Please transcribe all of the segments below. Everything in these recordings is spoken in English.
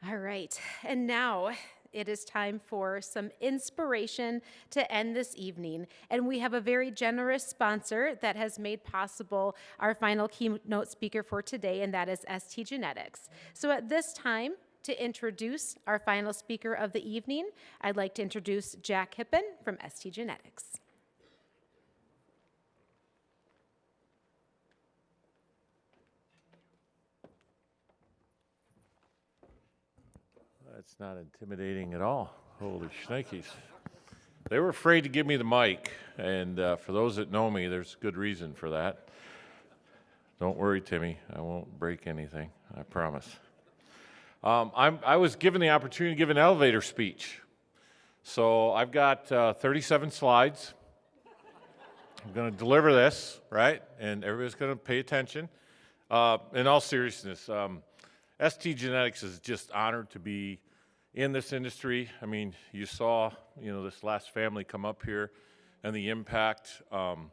All right, and now it is time for some inspiration to end this evening. And we have a very generous sponsor that has made possible our final keynote speaker for today, and that is ST Genetics. So at this time, to introduce our final speaker of the evening, I'd like to introduce Jack Hippen from ST Genetics. That's not intimidating at all. Holy shnikes. They were afraid to give me the mic, and for those that know me, there's good reason for that. Don't worry, Timmy. I won't break anything. I promise. I was given the opportunity to give an elevator speech. So I've got 37 slides. I'm going to deliver this, right? And everybody's going to pay attention. In all seriousness, ST Genetics is just honored to be in this industry. I mean, you saw, this last family come up here and the impact, Mr.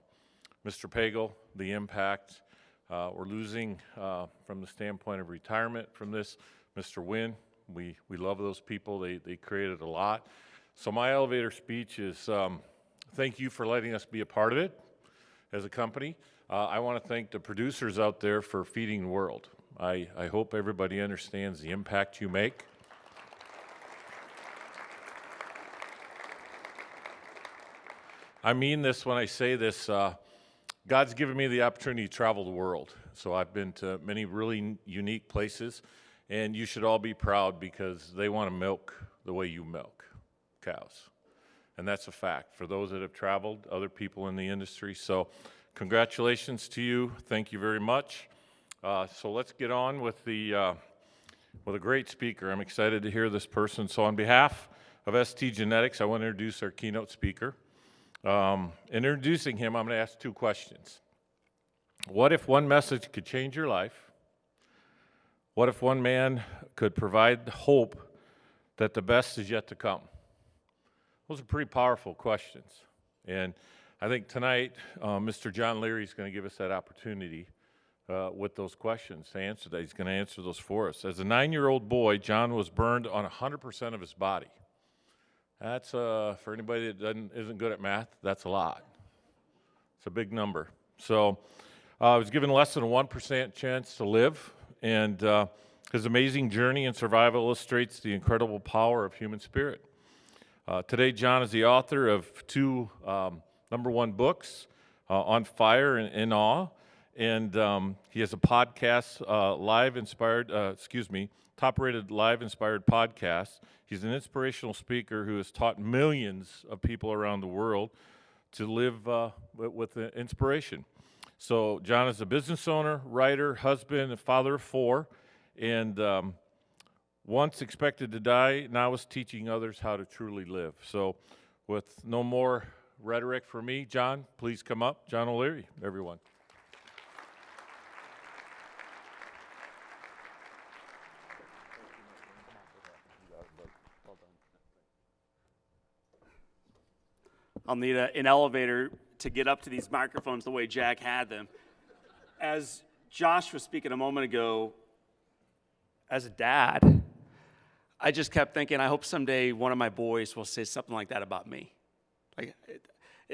Pagel, the impact we're losing from the standpoint of retirement from this. Mr. Wynn, we love those people. They created a lot. So my elevator speech is thank you for letting us be a part of it as a company. I want to thank the producers out there for feeding the world. I hope everybody understands the impact you make. I mean this when I say this. God's given me the opportunity to travel the world. So I've been to many really unique places, and you should all be proud because they want to milk the way you milk cows. And that's a fact for those that have traveled, other people in the industry. So congratulations to you. Thank you very much. So let's get on with a great speaker. I'm excited to hear this person. So on behalf of ST Genetics, I want to introduce our keynote speaker. Introducing him, I'm going to ask two questions. What if one message could change your life? What if one man could provide hope that the best is yet to come? Those are pretty powerful questions. And I think tonight, Mr. John Leary is going to give us that opportunity with those questions to answer that. He's going to answer those for us. As a 9-year-old boy, John was burned on 100% of his body. That's, for anybody that isn't good at math, that's a lot. It's a big number. So I was given less than a 1% chance to live, and his amazing journey and survival illustrates the incredible power of human spirit. Today, John is the author of two #1 books, On Fire and In Awe, and he has a podcast, top-rated live-inspired podcast. He's an inspirational speaker who has taught millions of people around the world to live with inspiration. So John is a business owner, writer, husband, and father of 4, and once expected to die, now is teaching others how to truly live. So with no more rhetoric for me, John, please come up. John O'Leary, everyone. I'll need an elevator to get up to these microphones the way Jack had them. As Josh was speaking a moment ago, as a dad, I just kept thinking, I hope someday one of my boys will say something like that about me.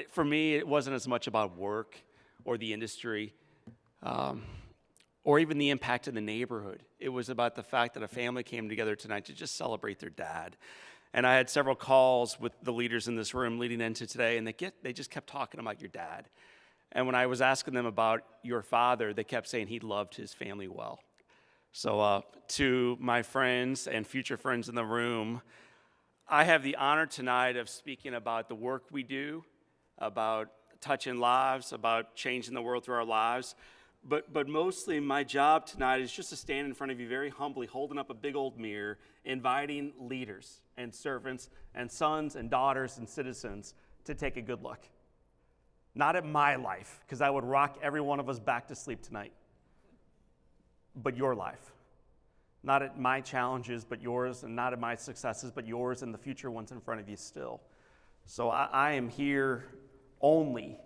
For me, it wasn't as much about work or the industry or even the impact in the neighborhood. It was about the fact that a family came together tonight to just celebrate their dad. And I had several calls with the leaders in this room leading into today, and they just kept talking about your dad. And when I was asking them about your father, they kept saying he loved his family well. So to my friends and future friends in the room, I have the honor tonight of speaking about the work we do, about touching lives, about changing the world through our lives. But mostly my job tonight is just to stand in front of you very humbly, holding up a big old mirror, inviting leaders and servants and sons and daughters and citizens to take a good look. Not at my life, because I would rock every one of us back to sleep tonight, but your life. Not at my challenges, but yours, and not at my successes, but yours and the future ones in front of you still. So I am here only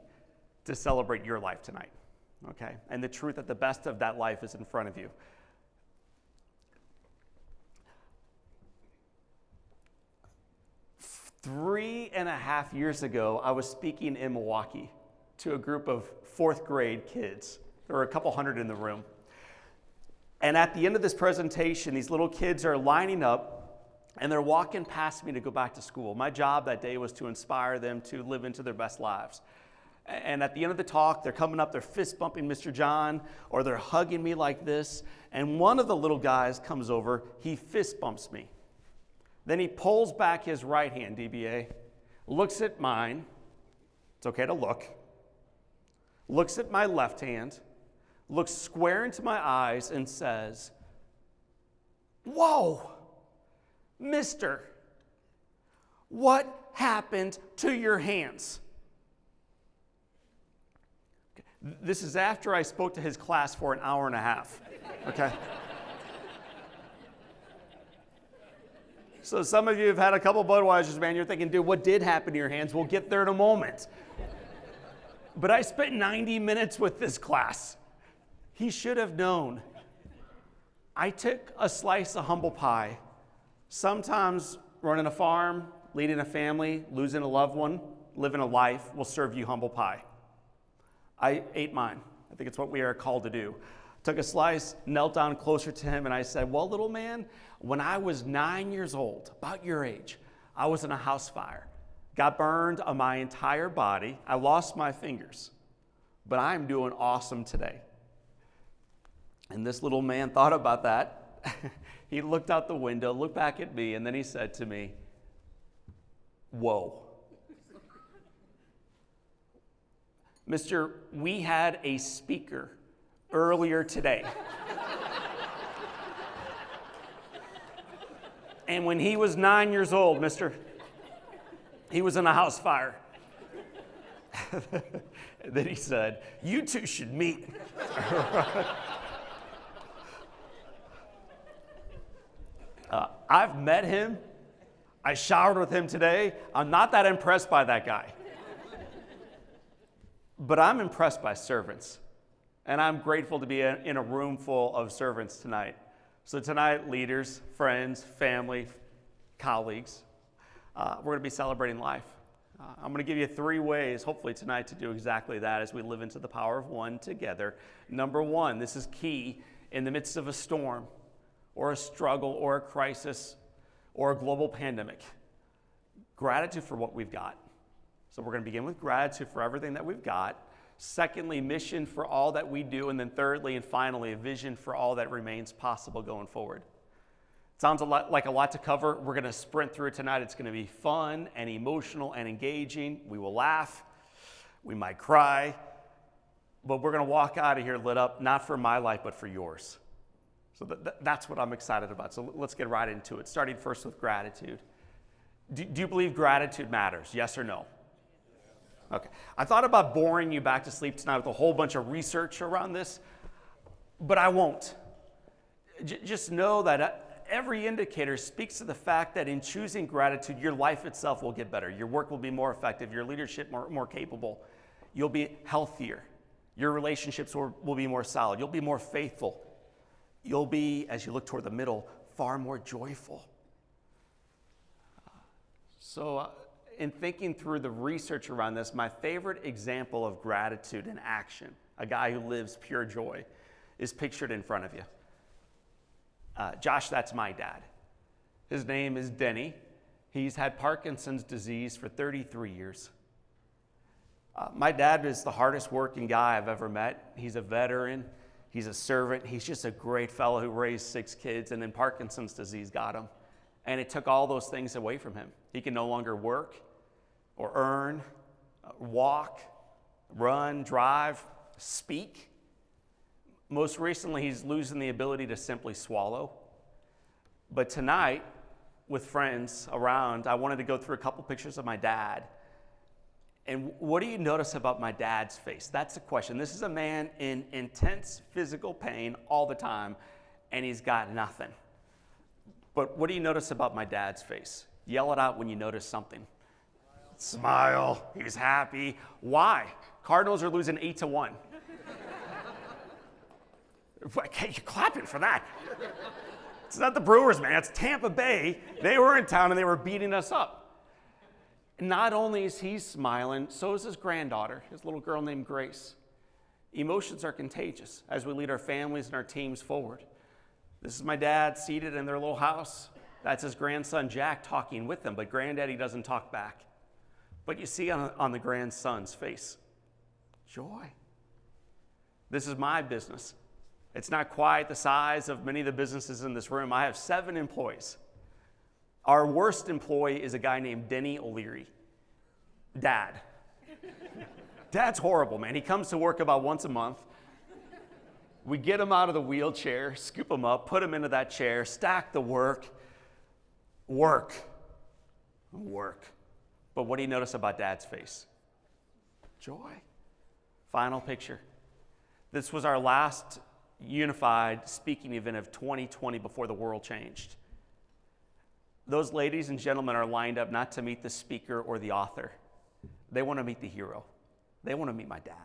to celebrate your life tonight. Okay, and the truth that the best of that life is in front of you. 3.5 years ago, I was speaking in Milwaukee to a group of 4th grade kids. There were a couple hundred in the room. And at the end of this presentation, these little kids are lining up and they're walking past me to go back to school. My job that day was to inspire them to live into their best lives. And at the end of the talk, they're coming up, they're fist bumping Mr. John, or they're hugging me like this. And one of the little guys comes over, he fist bumps me. Then he pulls back his right hand, DBA, looks at mine. It's okay to look. Looks at my left hand, looks square into my eyes and says, "Whoa, mister, what happened to your hands?" This is after I spoke to his class for an hour and a half, okay? So some of you have had a couple Budweisers, man. You're thinking, dude, what did happen to your hands? We'll get there in a moment. But I spent 90 minutes with this class. He should have known. I took a slice of humble pie. Sometimes running a farm, leading a family, losing a loved one, living a life will serve you humble pie. I ate mine. I think it's what we are called to do. Took a slice, knelt down closer to him, and I said, "Well, little man, when I was 9 years old, about your age, I was in a house fire. Got burned on my entire body. I lost my fingers, but I'm doing awesome today." And this little man thought about that. He looked out the window, looked back at me, and then he said to me, "Whoa. Mister, we had a speaker earlier today. And when he was 9 years old, mister, he was in a house fire." And then he said, "You two should meet." I've met him. I showered with him today. I'm not that impressed by that guy. But I'm impressed by servants. And I'm grateful to be in a room full of servants tonight. So tonight, leaders, friends, family, colleagues, we're going to be celebrating life. I'm going to give you 3 ways, hopefully tonight, to do exactly that as we live into the power of one together. Number 1, this is key in the midst of a storm or a struggle or a crisis or a global pandemic. Gratitude for what we've got. So we're going to begin with gratitude for everything that we've got. Secondly, mission for all that we do. And then thirdly and finally, a vision for all that remains possible going forward. Sounds like a lot to cover. We're going to sprint through it tonight. It's going to be fun and emotional and engaging. We will laugh. We might cry. But we're going to walk out of here lit up, not for my life, but for yours. So that's what I'm excited about. So let's get right into it, starting first with gratitude. Do you believe gratitude matters? Yes or no? Okay. I thought about boring you back to sleep tonight with a whole bunch of research around this, but I won't. Just know that every indicator speaks to the fact that in choosing gratitude, your life itself will get better. Your work will be more effective. Your leadership more capable. You'll be healthier. Your relationships will be more solid. You'll be more faithful. You'll be, as you look toward the middle, far more joyful. In thinking through the research around this, my favorite example of gratitude in action, a guy who lives pure joy, is pictured in front of you. Josh, that's my dad. His name is Denny. He's had Parkinson's disease for 33 years. My dad is the hardest working guy I've ever met. He's a veteran. He's a servant. He's just a great fellow who raised 6 kids, and then Parkinson's disease got him. And it took all those things away from him. He can no longer work or earn, walk, run, drive, speak. Most recently, he's losing the ability to simply swallow. But tonight, with friends around, I wanted to go through a couple pictures of my dad. And what do you notice about my dad's face? That's the question. This is a man in intense physical pain all the time, and he's got nothing. But what do you notice about my dad's face? Yell it out when you notice something. Smile. He's happy. Why? Cardinals are losing 8-1. Hey, you're clapping for that. It's not the Brewers, man. It's Tampa Bay. They were in town and they were beating us up. Not only is he smiling, so is his granddaughter, his little girl named Grace. Emotions are contagious as we lead our families and our teams forward. This is my dad seated in their little house. That's his grandson Jack talking with them, but granddaddy doesn't talk back. But you see on the grandson's face, joy. This is my business. It's not quite the size of many of the businesses in this room. I have 7 employees. Our worst employee is a guy named Denny O'Leary. Dad. Dad's horrible, man. He comes to work about once a month. We get him out of the wheelchair, scoop him up, put him into that chair, stack the work. Work. But what do you notice about Dad's face? Joy. Final picture. This was our last unified speaking event of 2020 before the world changed. Those ladies and gentlemen are lined up not to meet the speaker or the author. They want to meet the hero. They want to meet my dad.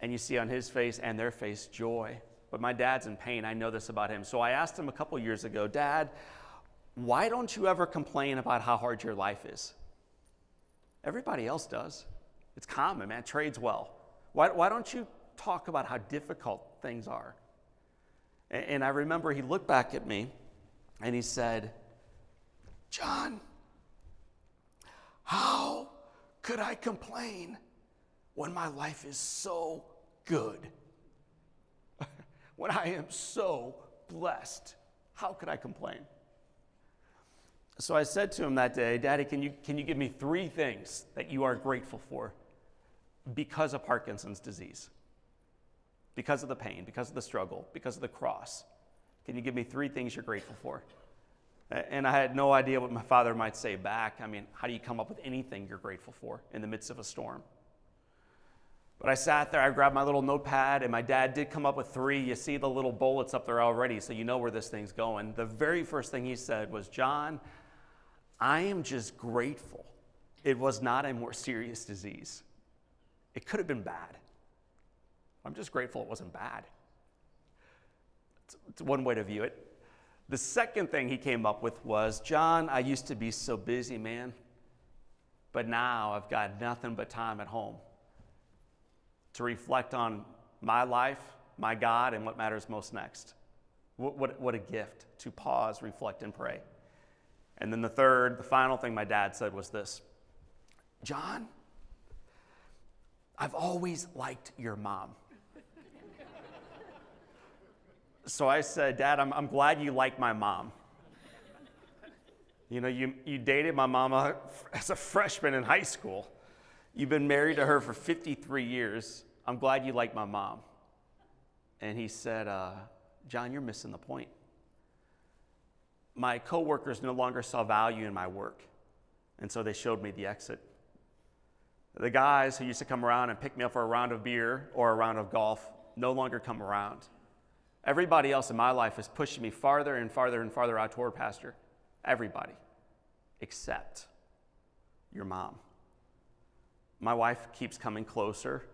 And you see on his face and their face joy. But my dad's in pain. I know this about him. So I asked him a couple years ago, Dad, why don't you ever complain about how hard your life is? Everybody else does. It's common, man. It trades well. Why don't you talk about how difficult things are? And I remember he looked back at me and he said, John, how could I complain when my life is so good? When I am so blessed, how could I complain? So I said to him that day, Daddy, can you give me 3 things that you are grateful for because of Parkinson's disease? Because of the pain, because of the struggle, because of the cross. Can you give me 3 things you're grateful for? And I had no idea what my father might say back. I mean, how do you come up with anything you're grateful for in the midst of a storm? But I sat there, I grabbed my little notepad, and my dad did come up with 3. You see the little bullets up there already, so you know where this thing's going. The very first thing he said was, John, I am just grateful it was not a more serious disease. It could have been bad. I'm just grateful it wasn't bad. It's one way to view it. The second thing he came up with was, John, I used to be so busy, man, but now I've got nothing but time at home to reflect on my life, my God, and what matters most next. What a gift to pause, reflect, and pray. And then the final thing my dad said was this, John, I've always liked your mom. So I said, Dad, I'm glad you like my mom. You know, you dated my mama as a freshman in high school. You've been married to her for 53 years. I'm glad you like my mom. And he said, John, you're missing the point. My coworkers no longer saw value in my work, and so they showed me the exit. The guys who used to come around and pick me up for a round of beer or a round of golf no longer come around. Everybody else in my life is pushing me farther and farther and farther out toward pasture. Everybody, except your mom. My wife keeps coming closer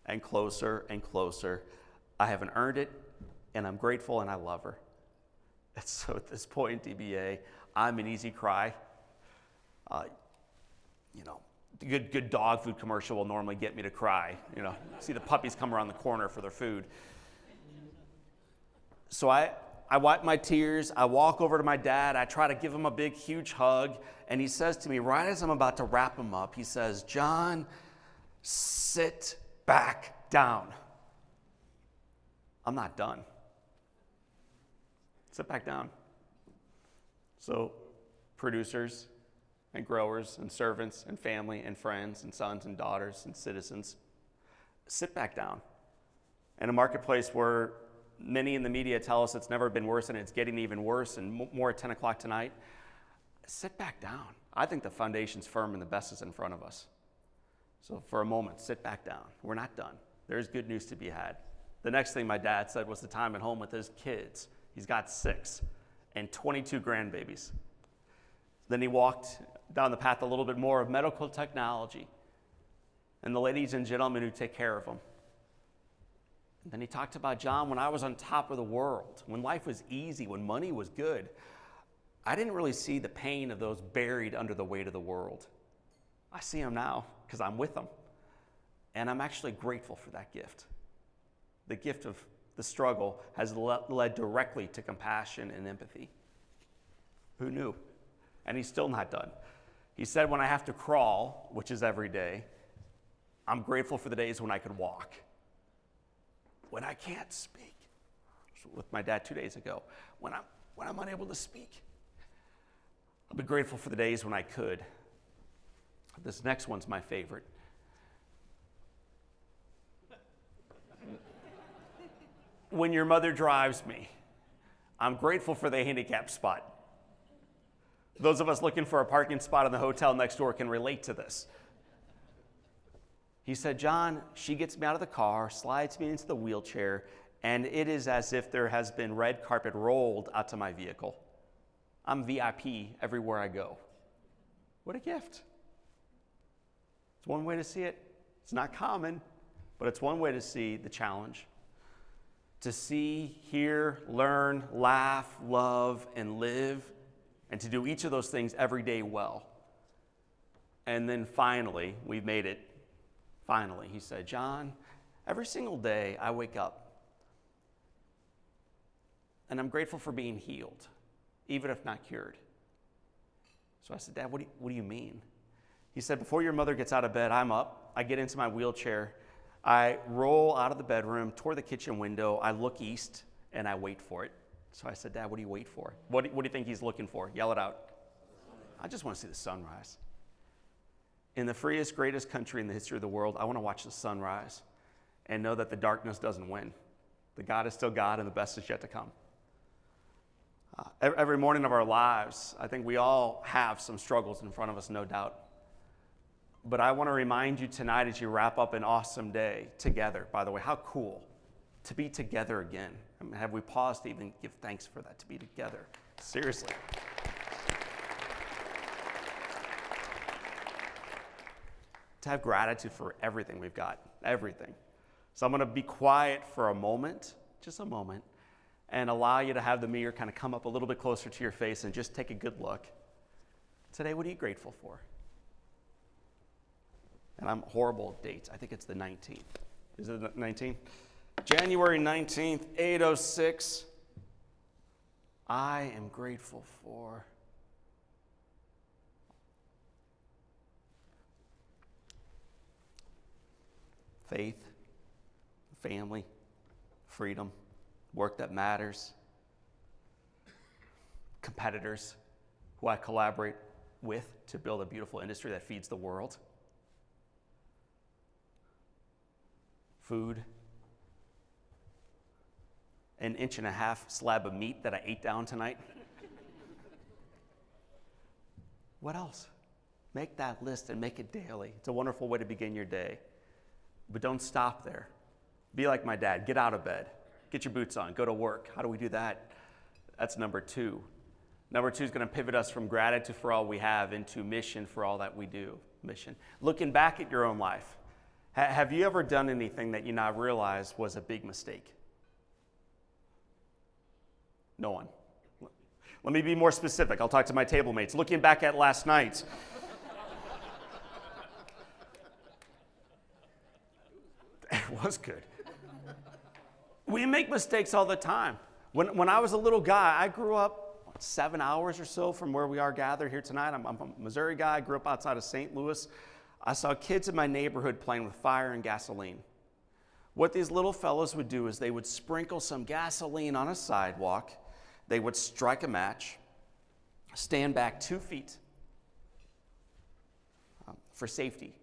and closer and closer. I haven't earned it, and I'm grateful, and I love her. And so at this point in DBA, I'm an easy cry. The good dog food commercial will normally get me to cry. See the puppies come around the corner for their food. So I wipe my tears. I walk over to my dad. I try to give him a big, huge hug. And he says to me, right as I'm about to wrap him up, he says, John, sit back down. I'm not done. Sit back down. So producers and growers and servants and family and friends and sons and daughters and citizens, sit back down. In a marketplace where many in the media tell us it's never been worse and it's getting even worse and more at 10 o'clock tonight, sit back down. I think the foundation's firm and the best is in front of us. So for a moment, sit back down. We're not done. There's good news to be had. The next thing my dad said was the time at home with his kids. He's got 6 and 22 grandbabies. Then he walked down the path a little bit more of medical technology and the ladies and gentlemen who take care of them. And then he talked about, John, when I was on top of the world, when life was easy, when money was good, I didn't really see the pain of those buried under the weight of the world. I see them now because I'm with them. And I'm actually grateful for that gift. The gift of the struggle has led directly to compassion and empathy. Who knew? And he's still not done. He said, when I have to crawl, which is every day, I'm grateful for the days when I could walk. When I can't speak, with my dad 2 days ago, when I'm unable to speak, I'll be grateful for the days when I could. This next one's my favorite. When your mother drives me, I'm grateful for the handicap spot. Those of us looking for a parking spot in the hotel next door can relate to this. He said, John, she gets me out of the car, slides me into the wheelchair, and it is as if there has been red carpet rolled out to my vehicle. I'm VIP everywhere I go. What a gift. It's one way to see it. It's not common, but it's one way to see the challenge. To see, hear, learn, laugh, love, and live, and to do each of those things every day well. And then finally, we've made it. Finally, he said, John, every single day I wake up, and I'm grateful for being healed, even if not cured. So I said, Dad, what do you mean? He said, before your mother gets out of bed, I'm up, I get into my wheelchair, I roll out of the bedroom, toward the kitchen window, I look east, and I wait for it. So I said, Dad, what do you wait for? What do you think he's looking for? Yell it out. I just want to see the sunrise. In the freest, greatest country in the history of the world, I want to watch the sunrise and know that the darkness doesn't win. The God is still God, and the best is yet to come. Every morning of our lives, I think we all have some struggles in front of us, no doubt. But I want to remind you tonight as you wrap up an awesome day together, by the way, how cool to be together again. I mean, have we paused to even give thanks for that, to be together? Seriously. To have gratitude for everything we've got, everything. So I'm going to be quiet for a moment, just a moment, and allow you to have the mirror kind of come up a little bit closer to your face and just take a good look. Today, what are you grateful for? And I'm horrible at dates. I think it's the 19th. Is it the 19th? January 19th, 8:06. I am grateful for faith, family, freedom, work that matters, competitors who I collaborate with to build a beautiful industry that feeds the world, food, an 1.5 inch slab of meat that I ate down tonight. What else? Make that list and make it daily. It's a wonderful way to begin your day. But don't stop there. Be like my dad. Get out of bed. Get your boots on. Go to work. How do we do that? That's number 2. Number 2 is going to pivot us from gratitude for all we have into mission for all that we do. Mission. Looking back at your own life, have you ever done anything that you now realize was a big mistake? No one. Let me be more specific. I'll talk to my table mates. Looking back at last night, it was good. We make mistakes all the time. When I was a little guy, I grew up 7 hours or so from where we are gathered here tonight. I'm a Missouri guy. I grew up outside of St. Louis. I saw kids in my neighborhood playing with fire and gasoline. What these little fellows would do is they would sprinkle some gasoline on a sidewalk. They would strike a match, stand back 2 feet for safety,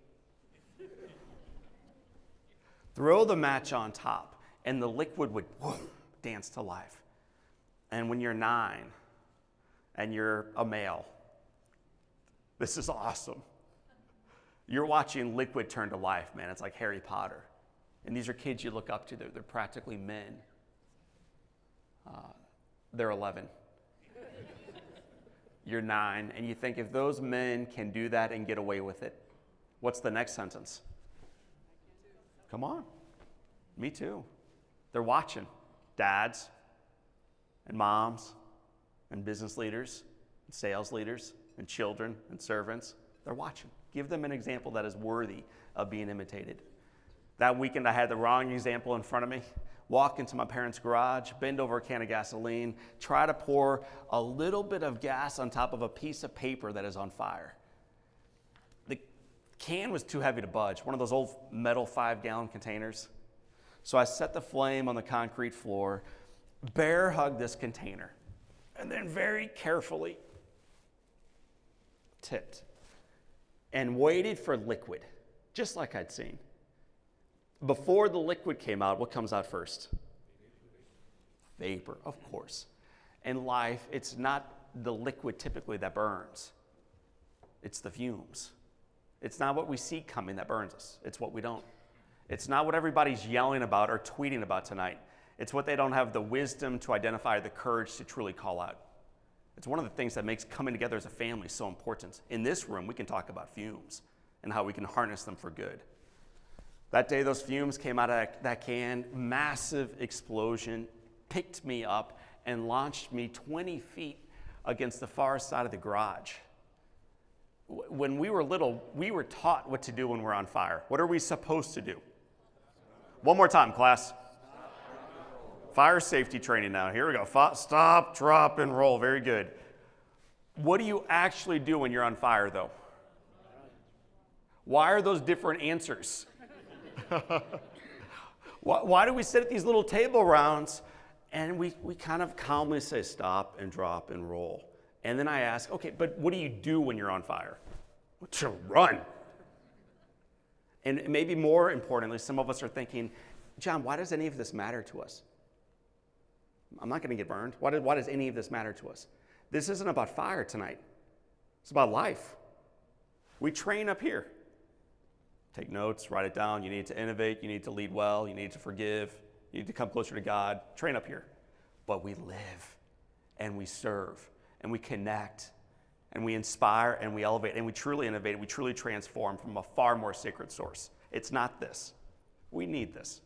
throw the match on top, and the liquid would dance to life. And when you're 9 and you're a male, this is awesome. You're watching liquid turn to life, man. It's like Harry Potter. And these are kids you look up to. They're practically men. They're 11. You're 9, and you think if those men can do that and get away with it, what's the next sentence? Come on. Me too. They're watching. Dads and moms and business leaders Sales leaders and children and servants, they're watching. Give them an example that is worthy of being imitated. That weekend, I had the wrong example in front of me. Walk into my parents' garage, bend over a can of gasoline, try to pour a little bit of gas on top of a piece of paper that is on fire. The can was too heavy to budge, one of those old metal 5-gallon containers. So I set the flame on the concrete floor, bear hugged this container, and then very carefully tipped and waited for liquid, just like I'd seen. Before the liquid came out, what comes out first? Vapor, of course. In life, it's not the liquid typically that burns. It's the fumes. It's not what we see coming that burns us. It's what we don't. It's not what everybody's yelling about or tweeting about tonight. It's what they don't have the wisdom to identify, the courage to truly call out. It's one of the things that makes coming together as a family so important. In this room, we can talk about fumes and how we can harness them for good. That day, those fumes came out of that can, massive explosion, picked me up and launched me 20 feet against the far side of the garage. When we were little, we were taught what to do when we're on fire. What are we supposed to do? One more time, class. Fire safety training now. Here we go. Stop, drop, and roll. Very good. What do you actually do when you're on fire, though? Why are those different answers? Why do we sit at these little table rounds and we kind of calmly say stop and drop and roll? And then I ask, okay, but what do you do when you're on fire? To run. And maybe more importantly, some of us are thinking, John, why does any of this matter to us? I'm not going to get burned. Why does any of this matter to us? This isn't about fire tonight. It's about life. We train up here. Take notes, write it down. You need to innovate. You need to lead well. You need to forgive. You need to come closer to God. Train up here. But we live and we serve and we connect and we inspire and we elevate and we truly innovate. We truly transform from a far more sacred source. It's not this. We need this.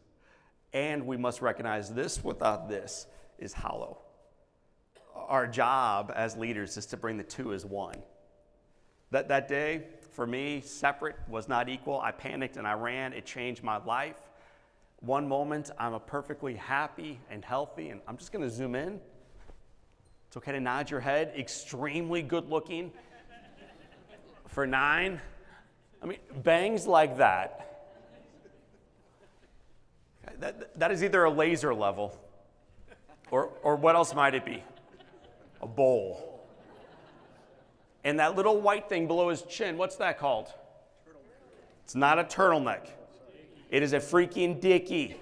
And we must recognize this without this is hollow. Our job as leaders is to bring the two as one. That day, for me, separate was not equal. I panicked and I ran. It changed my life. One moment, I'm a perfectly happy and healthy, and I'm just going to zoom in. It's okay to nod your head. Extremely good looking. For 9, I mean, bangs like that. That is either a laser level, or what else might it be? A bowl. And that little white thing below his chin, what's that called? Turtleneck. It's not a turtleneck. It is a freaking dickie.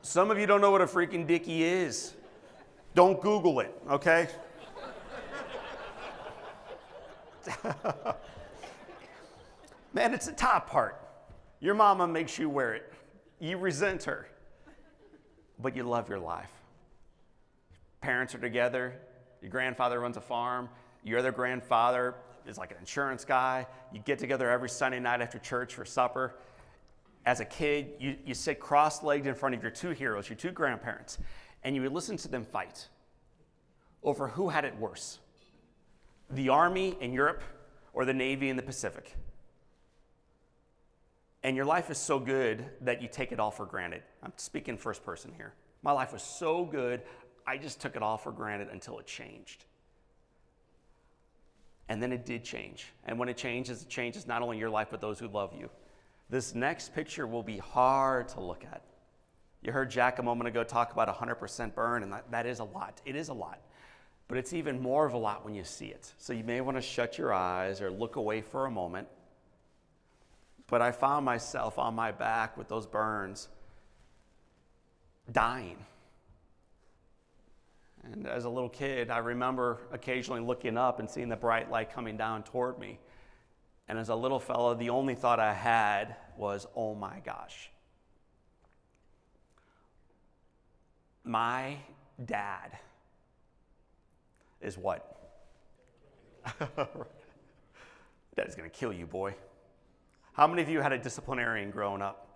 Some of you don't know what a freaking dickie is. Don't Google it, okay? Man, it's the top part. Your mama makes you wear it. You resent her, but you love your life. Parents are together. Your grandfather runs a farm. Your other grandfather is like an insurance guy. You get together every Sunday night after church for supper. As a kid, you sit cross-legged in front of your two heroes, your two grandparents, and you would listen to them fight over who had it worse, the Army in Europe or the Navy in the Pacific. And your life is so good that you take it all for granted. I'm speaking first person here. My life was so good, I just took it all for granted until it changed. And then it did change. And when it changes not only your life, but those who love you. This next picture will be hard to look at. You heard Jack a moment ago talk about 100% burn, and that is a lot. It is a lot. But it's even more of a lot when you see it. So you may want to shut your eyes or look away for a moment. But I found myself on my back with those burns, dying. And as a little kid, I remember occasionally looking up and seeing the bright light coming down toward me. And as a little fellow, the only thought I had was, oh my gosh. My dad is what? Dad's going to kill you, boy. How many of you had a disciplinarian growing up?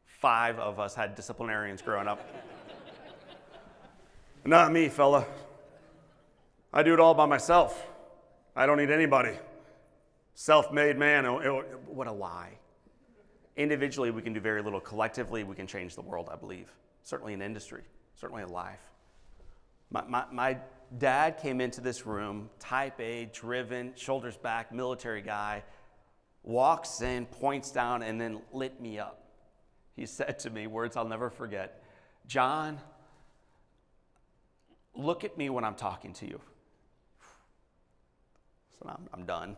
5 of us had disciplinarians growing up. Not me, fella. I do it all by myself. I don't need anybody. Self-made man. What a lie. Individually, we can do very little. Collectively, we can change the world, I believe. Certainly in industry, certainly in life. My dad came into this room, type A, driven, shoulders back, military guy, walks in, points down, and then lit me up. He said to me, words I'll never forget, "John, look at me when I'm talking to you." So I'm done.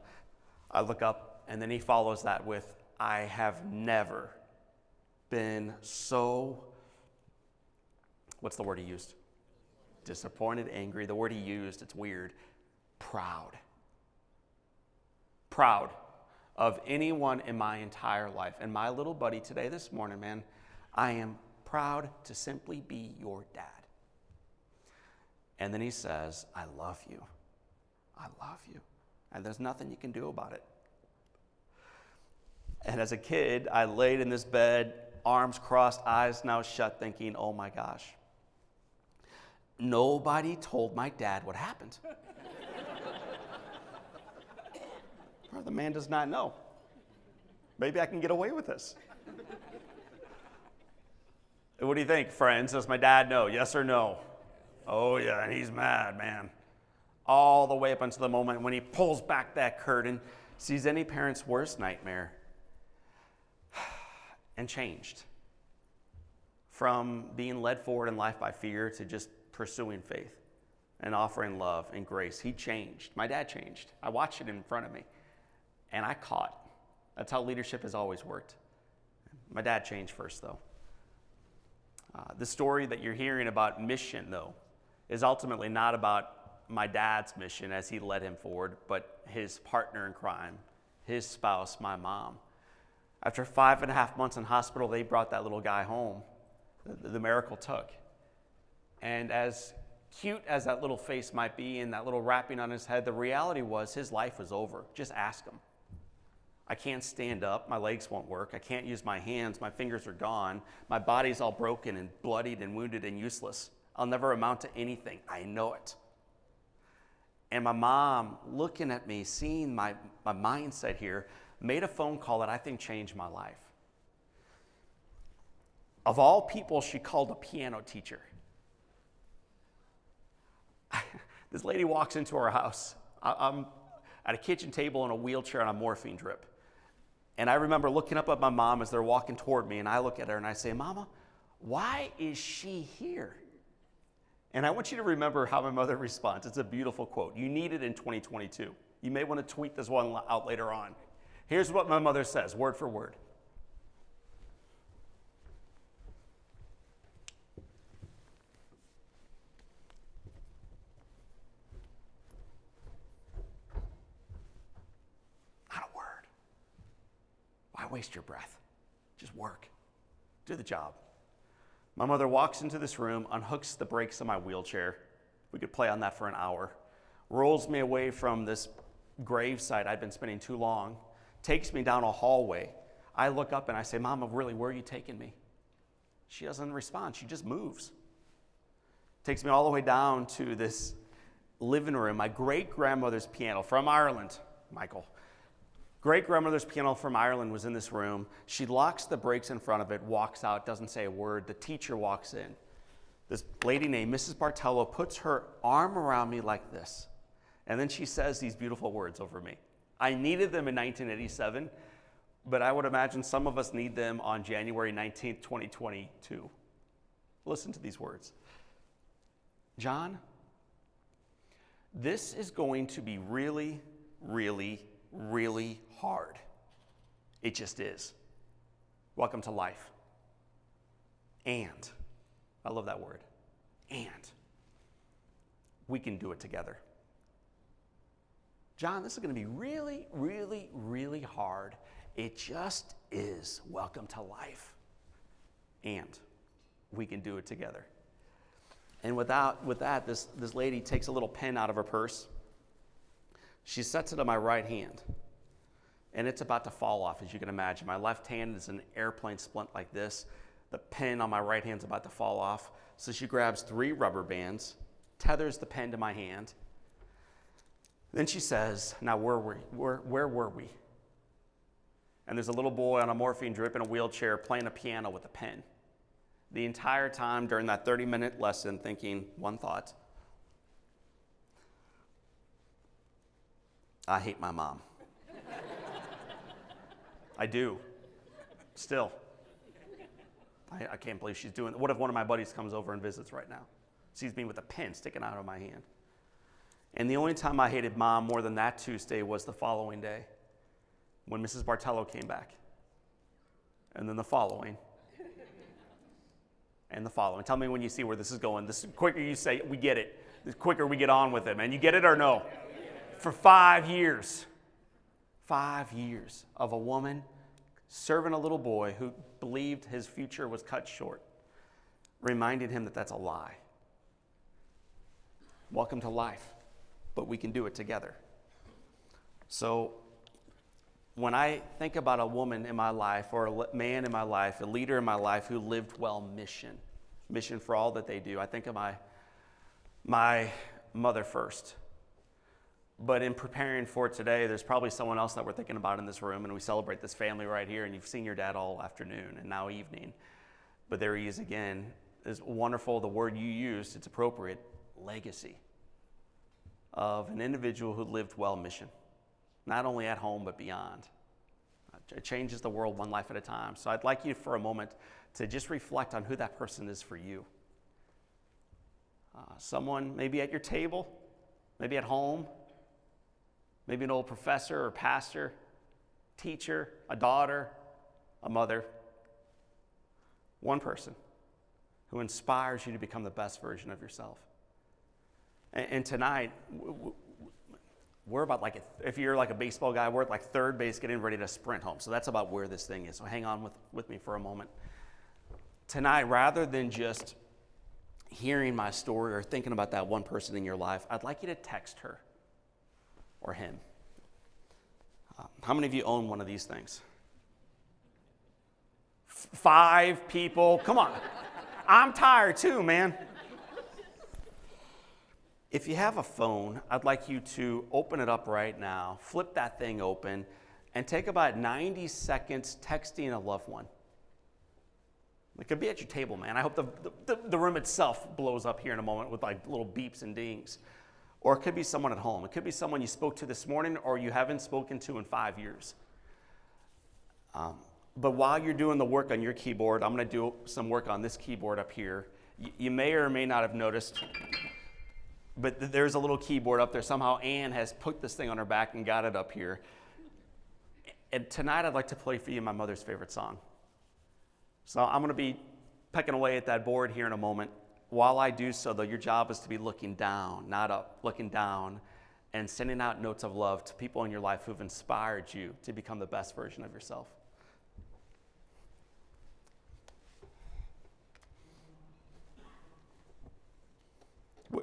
I look up, and then he follows that with, "I have never been so," what's the word he used? Disappointed, angry. The word he used, it's weird. Proud. Proud of anyone in my entire life. And my little buddy today, this morning, man, I am proud to simply be your dad. And then he says, "I love you. I love you. And there's nothing you can do about it." And as a kid, I laid in this bed, arms crossed, eyes now shut, thinking, oh my gosh, nobody told my dad what happened. Or the man does not know. Maybe I can get away with this. What do you think, friends? Does my dad know? Yes or no? Oh yeah, and he's mad, man. All the way up until the moment when he pulls back that curtain, sees any parent's worst nightmare, and changed from being led forward in life by fear to just pursuing faith and offering love and grace. He changed. My dad changed. I watched it in front of me, and I caught. That's how leadership has always worked. My dad changed first, though. The story that you're hearing about mission, though, is ultimately not about my dad's mission as he led him forward, but his partner in crime, his spouse, my mom. After 5.5 months in hospital, they brought that little guy home. The miracle took. And as cute as that little face might be and that little wrapping on his head, the reality was his life was over. Just ask him. I can't stand up. My legs won't work. I can't use my hands. My fingers are gone. My body's all broken and bloodied and wounded and useless. I'll never amount to anything. I know it. And my mom, looking at me, seeing my mindset here, made a phone call that I think changed my life. Of all people, she called a piano teacher. This lady walks into our house. I'm at a kitchen table in a wheelchair on a morphine drip. And I remember looking up at my mom as they're walking toward me, and I look at her and I say, "Mama, why is she here?" And I want you to remember how my mother responds. It's a beautiful quote. You need it in 2022. You may want to tweet this one out later on. Here's what my mother says, word for word. Not a word. Why waste your breath? Just work. Do the job. My mother walks into this room, unhooks the brakes on my wheelchair. We could play on that for an hour. Rolls me away from this gravesite I'd been spending too long. Takes me down a hallway. I look up and I say, "Mama, really, where are you taking me?" She doesn't respond. She just moves. Takes me all the way down to this living room. My great-grandmother's piano from Ireland, Michael. Great-grandmother's piano from Ireland was in this room. She locks the brakes in front of it, walks out, doesn't say a word. The teacher walks in. This lady named Mrs. Bartello puts her arm around me like this. And then she says these beautiful words over me. I needed them in 1987, but I would imagine some of us need them on January 19th, 2022. Listen to these words. "John, this is going to be really, really, really hard. It just is. Welcome to life. And," I love that word, "and we can do it together. John, this is going to be really, really, really hard. It just is. Welcome to life. And we can do it together." And with that, this lady takes a little pen out of her purse. She sets it on my right hand. And it's about to fall off, as you can imagine. My left hand is an airplane splint like this. The pen on my right hand is about to fall off. So she grabs 3 rubber bands, tethers the pen to my hand. Then she says, now where were we? And there's a little boy on a morphine drip in a wheelchair playing a piano with a pen. The entire time during that 30-minute lesson thinking one thought: I hate my mom. I do. Still. I can't believe she's doing that. What if one of my buddies comes over and visits right now? Sees me with a pen sticking out of my hand. And the only time I hated Mom more than that Tuesday was the following day, when Mrs. Bartello came back. And then the following. And the following. Tell me when you see where this is going. The quicker you say, we get it, the quicker we get on with it, man. You get it or no? For 5 years. 5 years of a woman serving a little boy who believed his future was cut short, reminding him that that's a lie. Welcome to life, but we can do it together. So when I think about a woman in my life or a man in my life, a leader in my life who lived well mission for all that they do, I think of my mother first. But in preparing for today, there's probably someone else that we're thinking about in this room, and we celebrate this family right here, and you've seen your dad all afternoon and now evening. But there he is again. It's wonderful, the word you used, it's appropriate, legacy of an individual who lived well mission, not only at home but beyond. It changes the world one life at a time. So I'd like you for a moment to just reflect on who that person is for you. Someone maybe at your table, maybe at home, maybe an old professor or pastor, teacher, a daughter, a mother. One person who inspires you to become the best version of yourself. And tonight, we're about like, if you're like a baseball guy, we're at like third base getting ready to sprint home. So that's about where this thing is. So hang on with me for a moment. Tonight, rather than just hearing my story or thinking about that one person in your life, I'd like you to text her or him. How many of you own one of these things? 5 people. Come on. I'm tired too, man. If you have a phone, I'd like you to open it up right now, flip that thing open, and take about 90 seconds texting a loved one. It could be at your table, man. I hope the room itself blows up here in a moment with like little beeps and dings. Or it could be someone at home. It could be someone you spoke to this morning or you haven't spoken to in 5 years. But while you're doing the work on your keyboard, I'm going to do some work on this keyboard up here. You may or may not have noticed, but there's a little keyboard up there. Somehow Ann has put this thing on her back and got it up here. And tonight I'd like to play for you my mother's favorite song. So I'm going to be pecking away at that board here in a moment. While I do so, though, your job is to be looking down, not up, looking down, and sending out notes of love to people in your life who've inspired you to become the best version of yourself.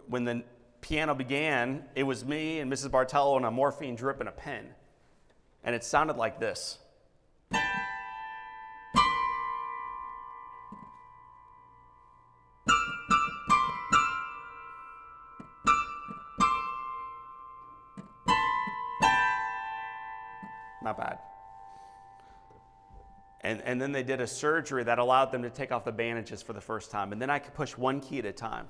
When the piano began, it was me and Mrs. Bartello and a morphine drip and a pen. And it sounded like this. Not bad. And then they did a surgery that allowed them to take off the bandages for the first time. And then I could push one key at a time.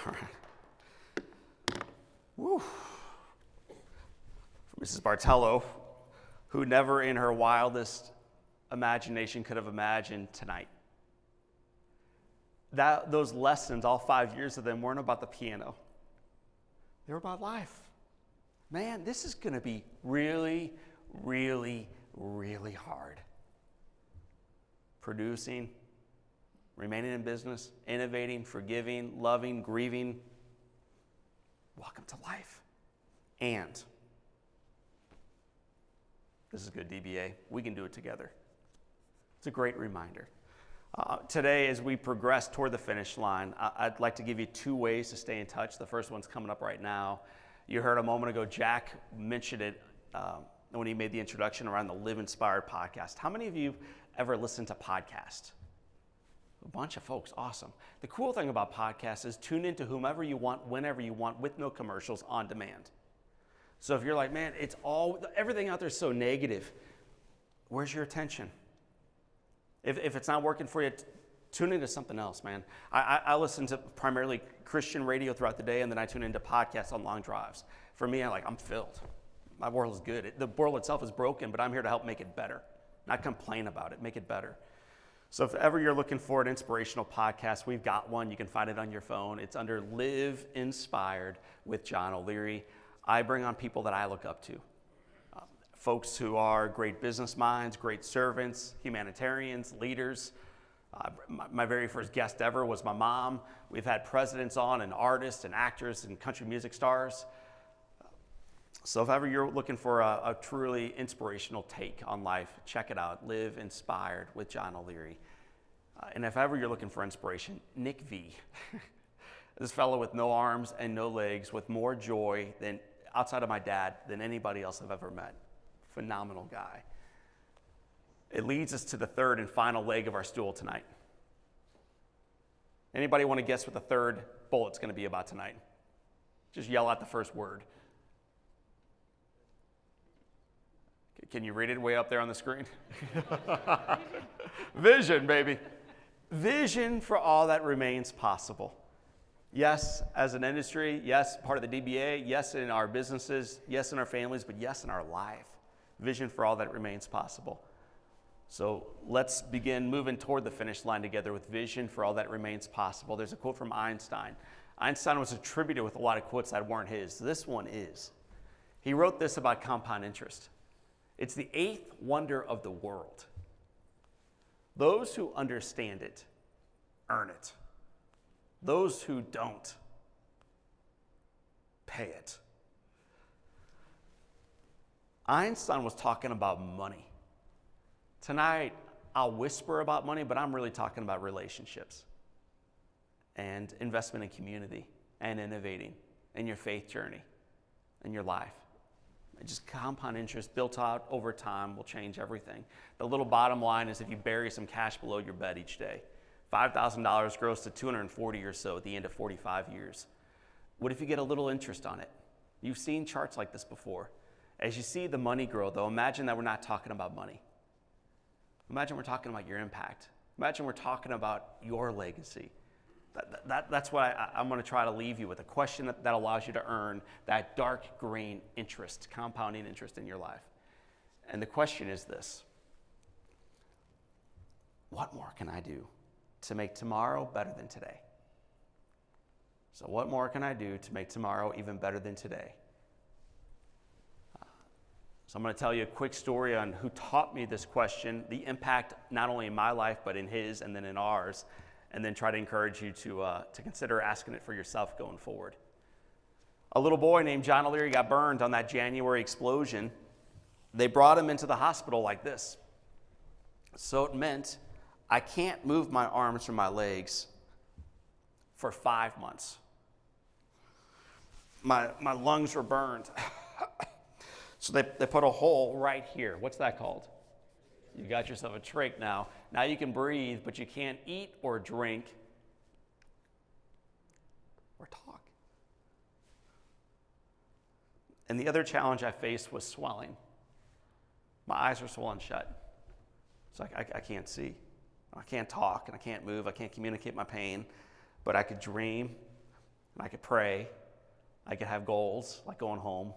All right. Woo. Mrs. Bartello, who never in her wildest imagination could have imagined tonight. Those lessons, all 5 years of them, weren't about the piano. They were about life. Man, this is going to be really, really, really hard. Producing, remaining in business, innovating, forgiving, loving, grieving. Welcome to life. And this is good, DBA. We can do it together. It's a great reminder. Today, as we progress toward the finish line, I'd like to give you 2 ways to stay in touch. The first one's coming up right now. You heard a moment ago, Jack mentioned it when he made the introduction around the Live Inspired podcast. How many of you ever listened to podcasts? A bunch of folks, awesome. The cool thing about podcasts is tune into whomever you want, whenever you want, with no commercials, on demand. So if you're like, man, everything out there is so negative, where's your attention? If it's not working for you, tune into something else, man. I listen to primarily Christian radio throughout the day, and then I tune into podcasts on long drives. For me, I'm filled. My world is good. The world itself is broken, but I'm here to help make it better, not complain about it, make it better. So if ever you're looking for an inspirational podcast, we've got one. You can find it on your phone. It's under Live Inspired with John O'Leary. I bring on people that I look up to. Folks who are great business minds, great servants, humanitarians, leaders. My very first guest ever was my mom. We've had presidents on, and artists and actors and country music stars. So if ever you're looking for a truly inspirational take on life, check it out. Live Inspired with John O'Leary. And if ever you're looking for inspiration, Nick V. This fellow with no arms and no legs, with more joy than outside of my dad than anybody else I've ever met. Phenomenal guy. It leads us to the third and final leg of our stool tonight. Anybody want to guess what the third bullet's going to be about tonight? Just yell out the first word. Can you read it way up there on the screen? Vision, baby. Vision for all that remains possible. Yes, as an industry, yes, part of the DBA, yes, in our businesses, yes, in our families, but yes, in our life. Vision for all that remains possible. So let's begin moving toward the finish line together with vision for all that remains possible. There's a quote from Einstein. Einstein was attributed with a lot of quotes that weren't his. This one is. He wrote this about compound interest. It's the 8th wonder of the world. Those who understand it earn it. Those who don't pay it. Einstein was talking about money. Tonight, I'll whisper about money, but I'm really talking about relationships and investment in community and innovating in your faith journey and your life. Just compound interest built out over time will change everything. The little bottom line is if you bury some cash below your bed each day, $5,000 grows to $240 or so at the end of 45 years. What if you get a little interest on it? You've seen charts like this before. As you see the money grow, though, imagine that we're not talking about money. Imagine we're talking about your impact. Imagine we're talking about your legacy. That's what I'm going to try to leave you with, a question that allows you to earn that dark green interest, compounding interest in your life. And the question is this: what more can I do to make tomorrow better than today? So what more can I do to make tomorrow even better than today? So I'm going to tell you a quick story on who taught me this question, the impact not only in my life, but in his and then in ours, and then try to encourage you to consider asking it for yourself going forward. A little boy named John O'Leary got burned on that January explosion. They brought him into the hospital like this. So it meant I can't move my arms or my legs for 5 months. My lungs were burned. So they put a hole right here. What's that called? You got yourself a trach now. Now you can breathe, but you can't eat or drink or talk. And the other challenge I faced was swelling. My eyes were swollen shut. So I can't see. I can't talk, and I can't move. I can't communicate my pain, but I could dream. And I could pray. I could have goals, like going home.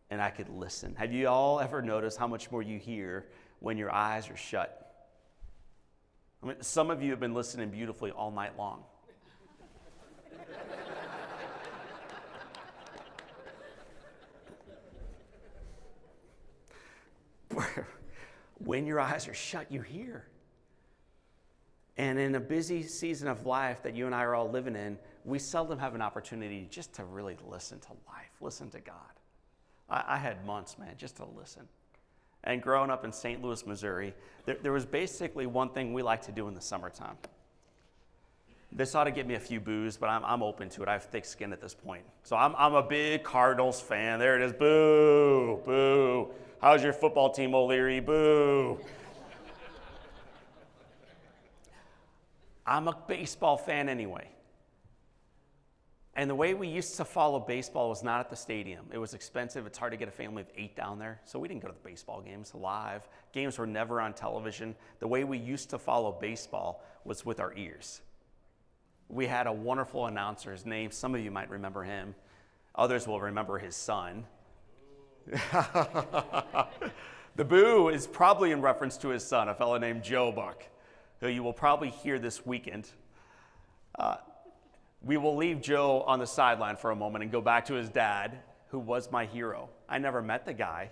And I could listen. Have you all ever noticed how much more you hear when your eyes are shut? I mean, some of you have been listening beautifully all night long. When your eyes are shut, you hear. And in a busy season of life that you and I are all living in, we seldom have an opportunity just to really listen to life, listen to God. I had months, man, just to listen. And growing up in St. Louis, Missouri, there was basically one thing we like to do in the summertime. This ought to get me a few boos, but I'm open to it. I have thick skin at this point. So I'm a big Cardinals fan. There it is. Boo, boo. How's your football team, O'Leary? Boo. I'm a baseball fan anyway. And the way we used to follow baseball was not at the stadium. It was expensive. It's hard to get a family of 8 down there. So we didn't go to the baseball games live. Games were never on television. The way we used to follow baseball was with our ears. We had a wonderful announcer. His name, some of you might remember him. Others will remember his son. The boo is probably in reference to his son, a fellow named Joe Buck, who you will probably hear this weekend. We will leave Joe on the sideline for a moment and go back to his dad, who was my hero. I never met the guy.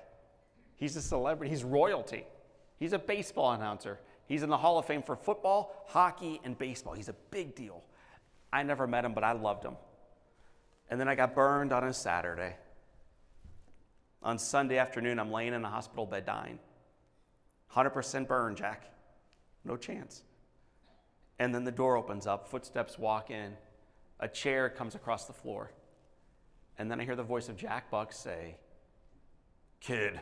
He's a celebrity. He's royalty. He's a baseball announcer. He's in the Hall of Fame for football, hockey, and baseball. He's a big deal. I never met him, but I loved him. And then I got burned on a Saturday. On Sunday afternoon, I'm laying in a hospital bed dying. 100% burn, Jack. No chance. And then the door opens up, footsteps walk in, a chair comes across the floor. And then I hear the voice of Jack Buck say, "Kid,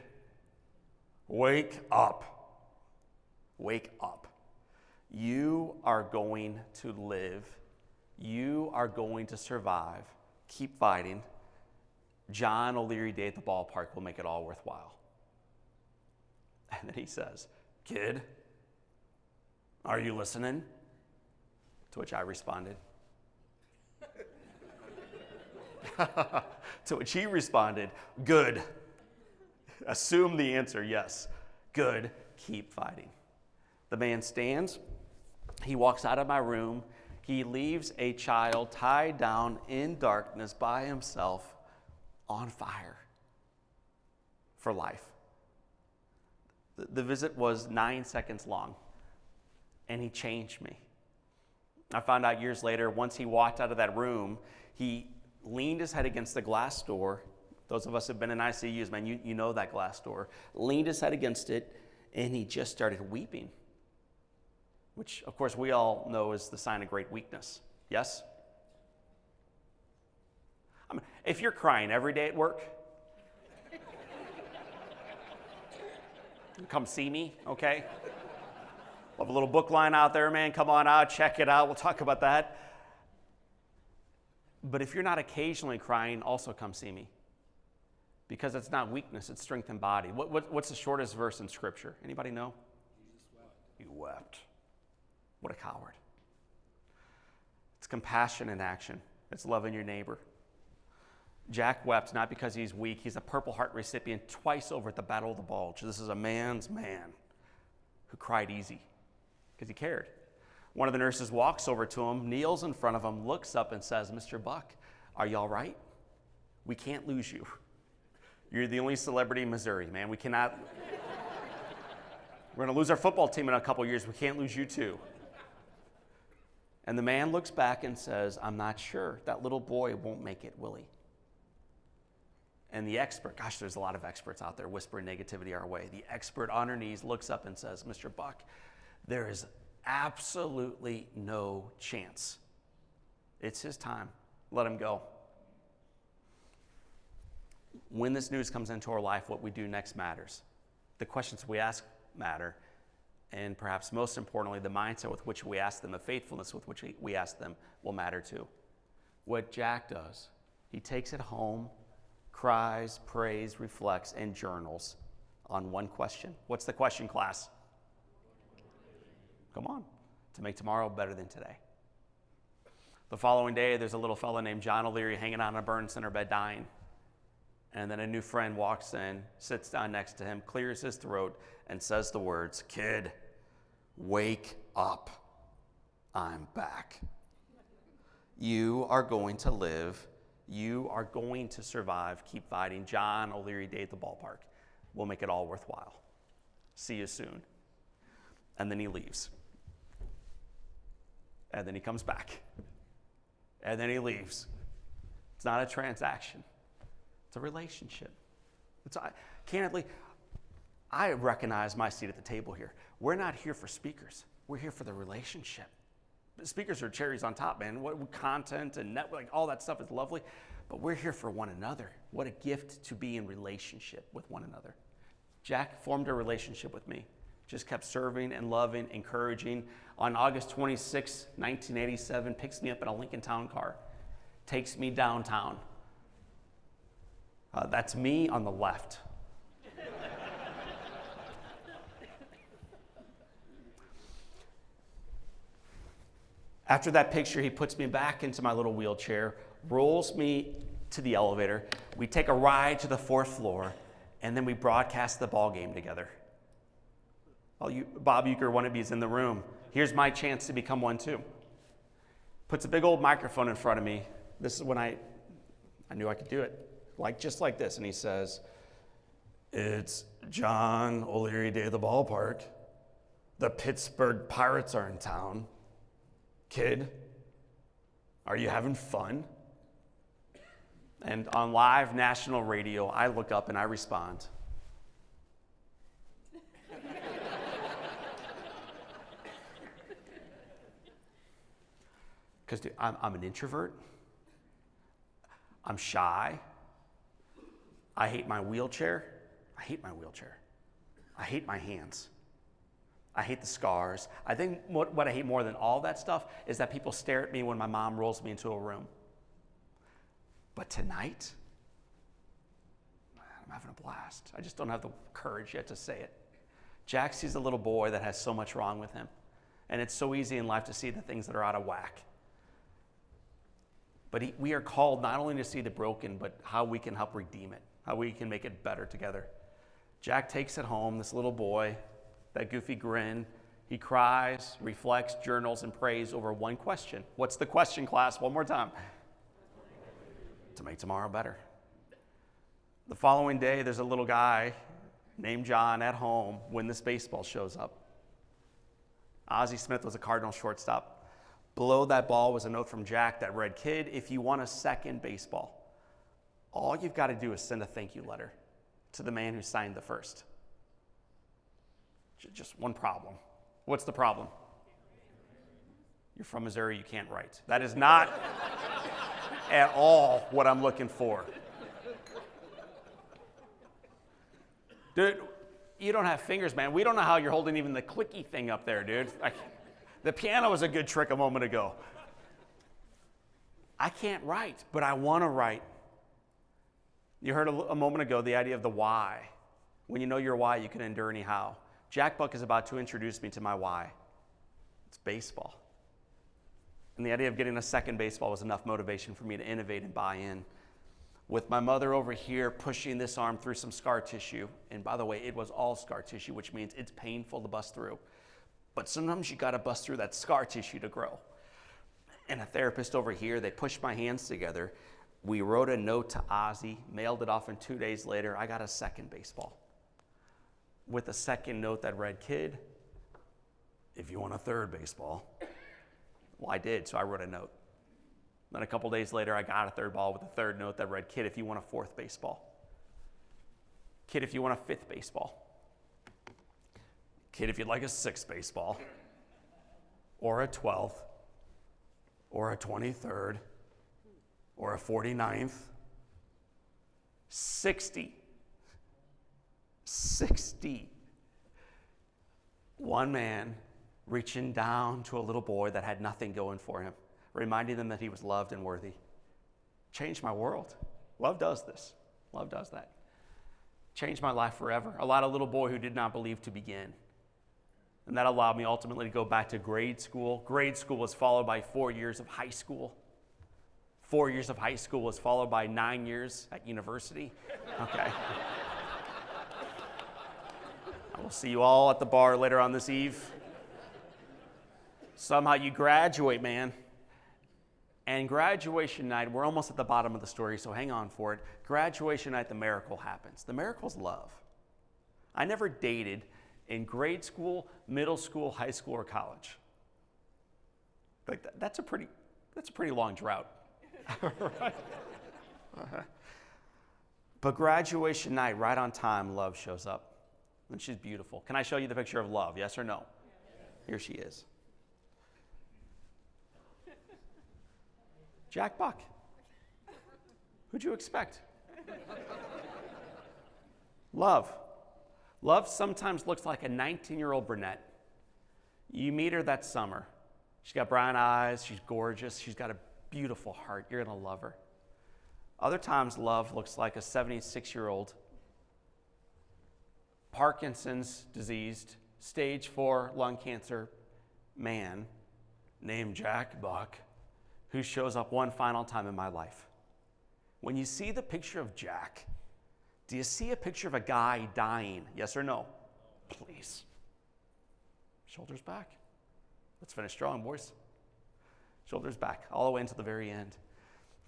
wake up. Wake up. You are going to live. You are going to survive. Keep fighting. John O'Leary Day at the ballpark will make it all worthwhile." And then he says, "Kid, are you listening?" To which I responded. To which he responded, "Good." Assume the answer, yes. Good, keep fighting. The man stands. He walks out of my room. He leaves a child tied down in darkness by himself on fire for life. The visit was 9 seconds long, and he changed me. I found out years later, once he walked out of that room, he leaned his head against the glass door. Those of us who have been in ICUs, man, you know that glass door. Leaned his head against it, and he just started weeping, which, of course, we all know is the sign of great weakness. Yes? I mean, if you're crying every day at work, come see me, okay? We'll have a little book line out there, man. Come on out, check it out. We'll talk about that. But if you're not occasionally crying, also come see me. Because it's not weakness, it's strength and body. What's the shortest verse in Scripture? Anybody know? Jesus wept. You wept. What a coward. It's compassion in action. It's loving your neighbor. Jack wept not because he's weak. He's a Purple Heart recipient twice over at the Battle of the Bulge. This is a man's man who cried easy because he cared. One of the nurses walks over to him, kneels in front of him, looks up and says, "Mr. Buck, are you all right? We can't lose you. You're the only celebrity in Missouri, man. We cannot. We're going to lose our football team in a couple years. We can't lose you too." And the man looks back and says, "I'm not sure. That little boy won't make it, will he?" And the expert, gosh, there's a lot of experts out there whispering negativity our way. The expert on her knees looks up and says, "Mr. Buck, there is absolutely no chance. It's his time. Let him go." When this news comes into our life, what we do next matters. The questions we ask matter. And perhaps most importantly, the mindset with which we ask them, the faithfulness with which we ask them will matter too. What Jack does, he takes it home, cries, prays, reflects, and journals on one question. What's the question, class? Come on. To make tomorrow better than today. The following day, there's a little fella named John O'Leary hanging on a burn center bed dying. And then a new friend walks in, sits down next to him, clears his throat, and says the words, "Kid, wake up. I'm back. You are going to live. You are going to survive. Keep fighting. John O'Leary Day at the ballpark. We'll make it all worthwhile. See you soon." And then he leaves. And then he comes back. And then he leaves. It's not a transaction. It's a relationship. Candidly, I recognize my seat at the table here. We're not here for speakers. We're here for the relationship. Speakers are cherries on top, man. What content and network, all that stuff is lovely, but we're here for one another. What a gift to be in relationship with one another. Jack formed a relationship with me. Just kept serving and loving, encouraging. On August 26, 1987, picks me up in a Lincoln Town car, takes me downtown. That's me on the left. After that picture, he puts me back into my little wheelchair, rolls me to the elevator. We take a ride to the 4th floor, and then we broadcast the ball game together. Bob Euchre wanted me in the room. Here's my chance to become one too. Puts a big old microphone in front of me. This is when I knew I could do it. Just like this. And he says, "It's John O'Leary Day at the ballpark. The Pittsburgh Pirates are in town. Kid, are you having fun?" And on live national radio, I look up and I respond. Because I'm an introvert. I'm shy. I hate my wheelchair. I hate my hands. I hate the scars. I think what I hate more than all that stuff is that people stare at me when my mom rolls me into a room. But tonight, I'm having a blast. I just don't have the courage yet to say it. Jack sees a little boy that has so much wrong with him. And it's so easy in life to see the things that are out of whack. But we are called not only to see the broken, but how we can help redeem it, how we can make it better together. Jack takes it home, this little boy, that goofy grin. He cries, reflects, journals, and prays over one question. What's the question, class? One more time. To make tomorrow better. The following day, there's a little guy named John at home when this baseball shows up. Ozzie Smith was a Cardinal shortstop. Below that ball was a note from Jack that read, "Kid, if you want a second baseball, all you've got to do is send a thank you letter to the man who signed the first." Just one problem. What's the problem? You're from Missouri, you can't write. That is not at all what I'm looking for. Dude, you don't have fingers, man. We don't know how you're holding even the clicky thing up there, dude. The piano was a good trick a moment ago. I can't write, but I want to write. You heard a moment ago the idea of the why. When you know your why, you can endure any how. Jack Buck is about to introduce me to my why. It's baseball. And the idea of getting a second baseball was enough motivation for me to innovate and buy in. With my mother over here pushing this arm through some scar tissue. And by the way, it was all scar tissue, which means it's painful to bust through. But sometimes you got to bust through that scar tissue to grow. And a therapist over here, they pushed my hands together. We wrote a note to Ozzie, mailed it off, and 2 days later, I got a second baseball. With a second note that read, "Kid, if you want a third baseball." Well, I did, so I wrote a note. Then a couple days later, I got a third ball with a third note that read, "Kid, if you want a fourth baseball." "Kid, if you want a fifth baseball." "Kid, if you'd like a sixth baseball, or a 12th, or a 23rd, or a 49th, 60. 60. One man reaching down to a little boy that had nothing going for him, reminding them that he was loved and worthy. Changed my world. Love does this. Love does that. Changed my life forever. A little boy who did not believe to begin. And that allowed me ultimately to go back to grade school. Grade school was followed by 4 years of high school. 4 years of high school was followed by 9 years at university. Okay. I will see you all at the bar later on this eve. Somehow you graduate, man. And graduation night, we're almost at the bottom of the story, so hang on for it. Graduation night, the miracle happens. The miracle is love. I never dated in grade school, middle school, high school, or college. Like that's a pretty long drought. Right? But graduation night, right on time, love shows up. And she's beautiful. Can I show you the picture of love, yes or no? Here she is. Jack Buck. Who'd you expect? Love. Love sometimes looks like a 19-year-old brunette. You meet her that summer. She's got brown eyes, she's gorgeous, she's got a beautiful heart. You're going to love her. Other times, love looks like a 76-year-old, Parkinson's diseased, stage 4 lung cancer man named Jack Buck, who shows up one final time in my life. When you see the picture of Jack, do you see a picture of a guy dying? Yes or no? Please. Shoulders back. Let's finish strong, boys. Shoulders back, all the way until the very end.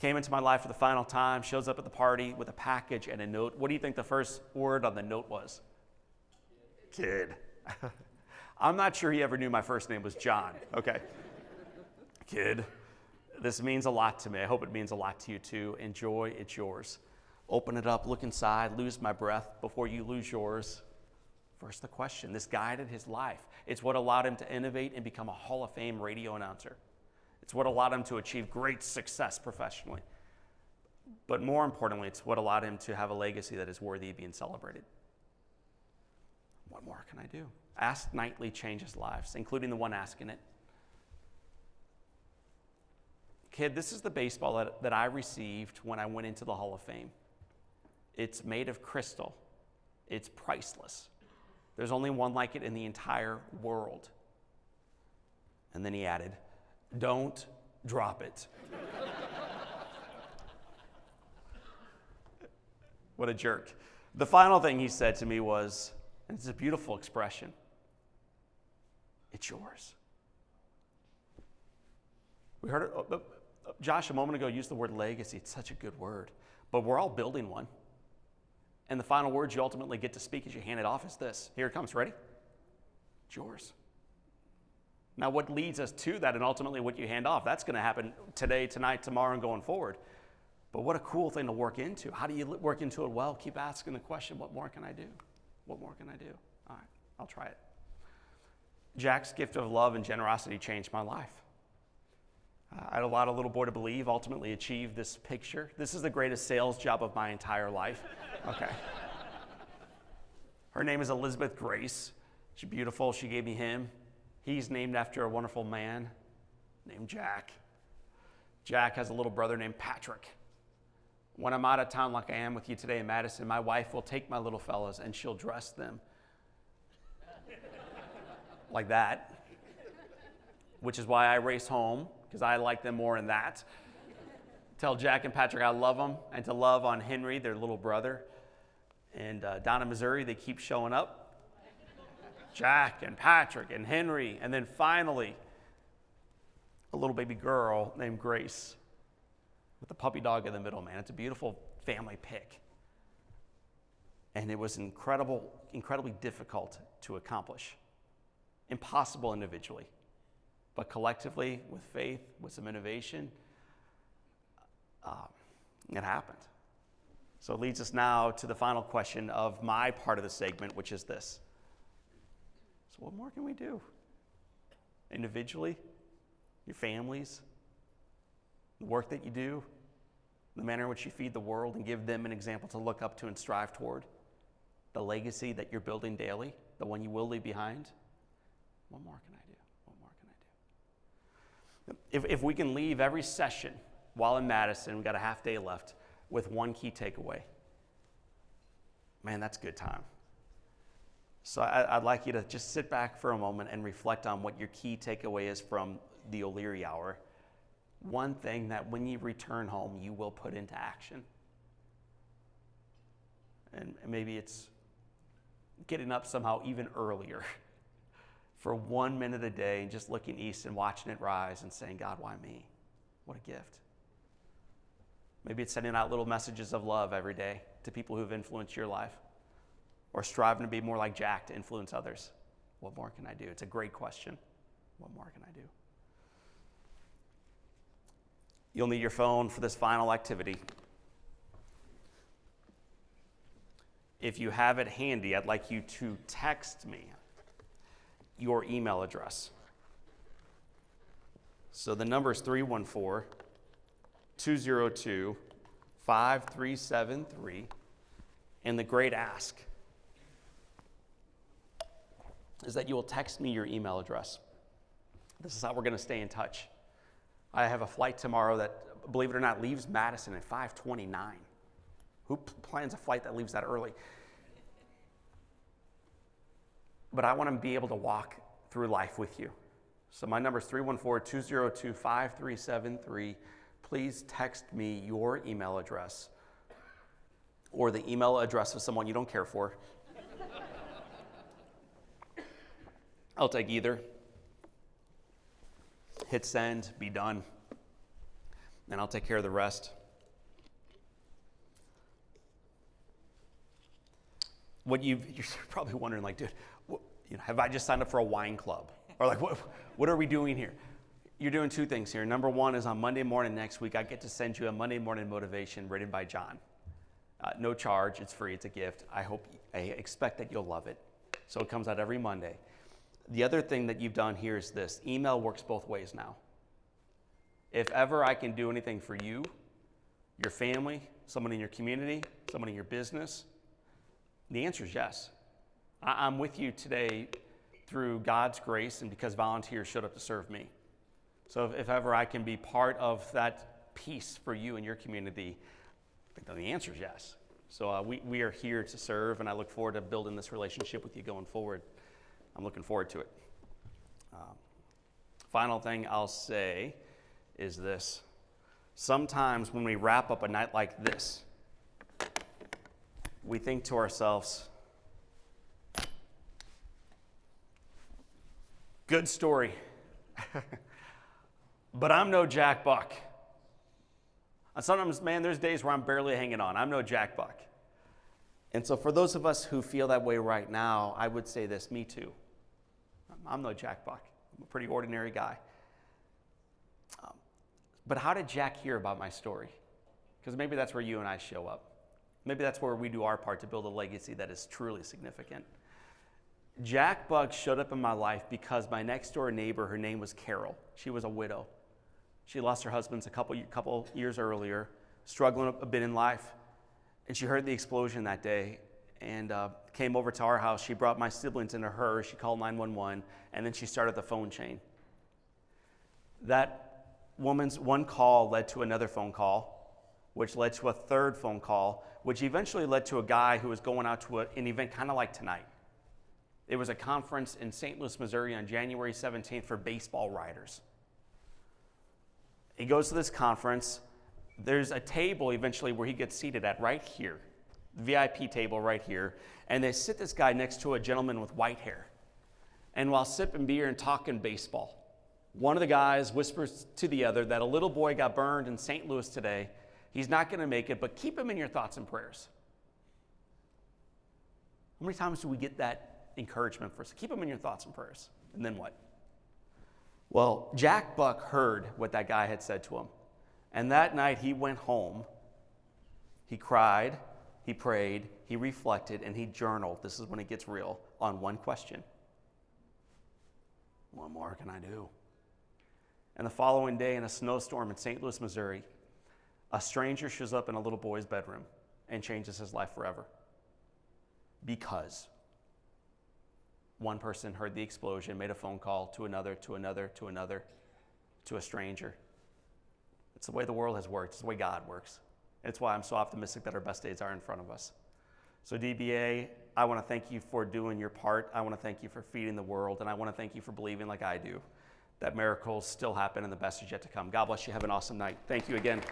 Came into my life for the final time, shows up at the party with a package and a note. What do you think the first word on the note was? Kid. I'm not sure he ever knew my first name was John. Okay. Kid. This means a lot to me. I hope it means a lot to you too. Enjoy, it's yours. Open it up, look inside, lose my breath before you lose yours. First, the question. This guided his life. It's what allowed him to innovate and become a Hall of Fame radio announcer. It's what allowed him to achieve great success professionally. But more importantly, it's what allowed him to have a legacy that is worthy of being celebrated. What more can I do? Ask Nightly changes lives, including the one asking it. Kid, this is the baseball that I received when I went into the Hall of Fame. It's made of crystal. It's priceless. There's only one like it in the entire world. And then he added, don't drop it. What a jerk. The final thing he said to me was, and it's a beautiful expression, it's yours. We heard it, Josh a moment ago used the word legacy. It's such a good word. But we're all building one. And the final words you ultimately get to speak as you hand it off is this. Here it comes. Ready? It's yours. Now, what leads us to that and ultimately what you hand off, that's going to happen today, tonight, tomorrow, and going forward. But what a cool thing to work into. How do you work into it well? Keep asking the question, what more can I do? What more can I do? All right, I'll try it. Jack's gift of love and generosity changed my life. I had allowed a little boy to believe, ultimately achieve this picture. This is the greatest sales job of my entire life. Okay. Her name is Elizabeth Grace. She's beautiful. She gave me him. He's named after a wonderful man named Jack. Jack has a little brother named Patrick. When I'm out of town like I am with you today in Madison, my wife will take my little fellas and she'll dress them like that, which is why I race home, because I like them more in that. Tell Jack and Patrick I love them, and to love on Henry, their little brother. And down in Missouri, they keep showing up. Jack and Patrick and Henry, and then finally, a little baby girl named Grace with a puppy dog in the middle, man. It's a beautiful family pic. And it was incredibly difficult to accomplish. Impossible individually. But collectively, with faith, with some innovation, it happened. So it leads us now to the final question of my part of the segment, which is this. So what more can we do? Individually, your families, the work that you do, the manner in which you feed the world and give them an example to look up to and strive toward, the legacy that you're building daily, the one you will leave behind. What more can I do? What more can I do? If we can leave every session while in Madison, we've got a half day left, with one key takeaway, man, that's good time. So I'd like you to just sit back for a moment and reflect on what your key takeaway is from the O'Leary Hour. One thing that when you return home, you will put into action. And maybe it's getting up somehow even earlier for 1 minute a day and just looking east and watching it rise and saying, God, why me? What a gift. Maybe it's sending out little messages of love every day to people who've influenced your life, or striving to be more like Jack to influence others. What more can I do? It's a great question. What more can I do? You'll need your phone for this final activity. If you have it handy, I'd like you to text me your email address. So the number is 314-202-5373. And the great ask is that you will text me your email address. This is how we're going to stay in touch. I have a flight tomorrow that, believe it or not, leaves Madison at 5:29. Who plans a flight that leaves that early? But I want to be able to walk through life with you. So my number is 314-202-5373. Please text me your email address or the email address of someone you don't care for. I'll take either. Hit send, be done, and I'll take care of the rest. You're probably wondering, like, dude, have I just signed up for a wine club? Or like, what are we doing here? You're doing two things here. Number one is on Monday morning next week, I get to send you a Monday morning motivation written by John. No charge, it's free, it's a gift. I expect that you'll love it. So it comes out every Monday. The other thing that you've done here is this. Email works both ways now. If ever I can do anything for you, your family, someone in your community, someone in your business, the answer is yes. I'm with you today through God's grace and because volunteers showed up to serve me. So if ever I can be part of that peace for you and your community, the answer is yes. So we are here to serve, and I look forward to building this relationship with you going forward. I'm looking forward to it. Final thing I'll say is this. Sometimes when we wrap up a night like this, we think to ourselves, good story, but I'm no Jack Buck. And sometimes, man, there's days where I'm barely hanging on. I'm no Jack Buck. And so for those of us who feel that way right now, I would say this, me too. I'm no Jack Buck. I'm a pretty ordinary guy. But how did Jack hear about my story? Because maybe that's where you and I show up. Maybe that's where we do our part to build a legacy that is truly significant. Jack Buck showed up in my life because my next door neighbor, her name was Carol. She was a widow. She lost her husband a couple years earlier, struggling a bit in life. And she heard the explosion that day and came over to our house. She brought my siblings into her. She called 911, and then she started the phone chain. That woman's one call led to another phone call, which led to a third phone call, which eventually led to a guy who was going out to an event kind of like tonight. It was a conference in St. Louis, Missouri on January 17th for baseball writers. He goes to this conference. There's a table eventually where he gets seated at right here, the VIP table right here, and they sit this guy next to a gentleman with white hair. And while sipping beer and talking baseball, one of the guys whispers to the other that a little boy got burned in St. Louis today. He's not going to make it, but keep him in your thoughts and prayers. How many times do we get that encouragement for us? Keep him in your thoughts and prayers. And then what? Well, Jack Buck heard what that guy had said to him. And that night he went home. He cried, he prayed, he reflected, and he journaled. This is when it gets real, on one question. What more can I do? And the following day, in a snowstorm in St. Louis, Missouri, a stranger shows up in a little boy's bedroom and changes his life forever. Because one person heard the explosion, made a phone call to another, to another, to another, to a stranger. It's the way the world has worked. It's the way God works. And it's why I'm so optimistic that our best days are in front of us. So DBA, I want to thank you for doing your part. I want to thank you for feeding the world. And I want to thank you for believing like I do that miracles still happen and the best is yet to come. God bless you. Have an awesome night. Thank you again.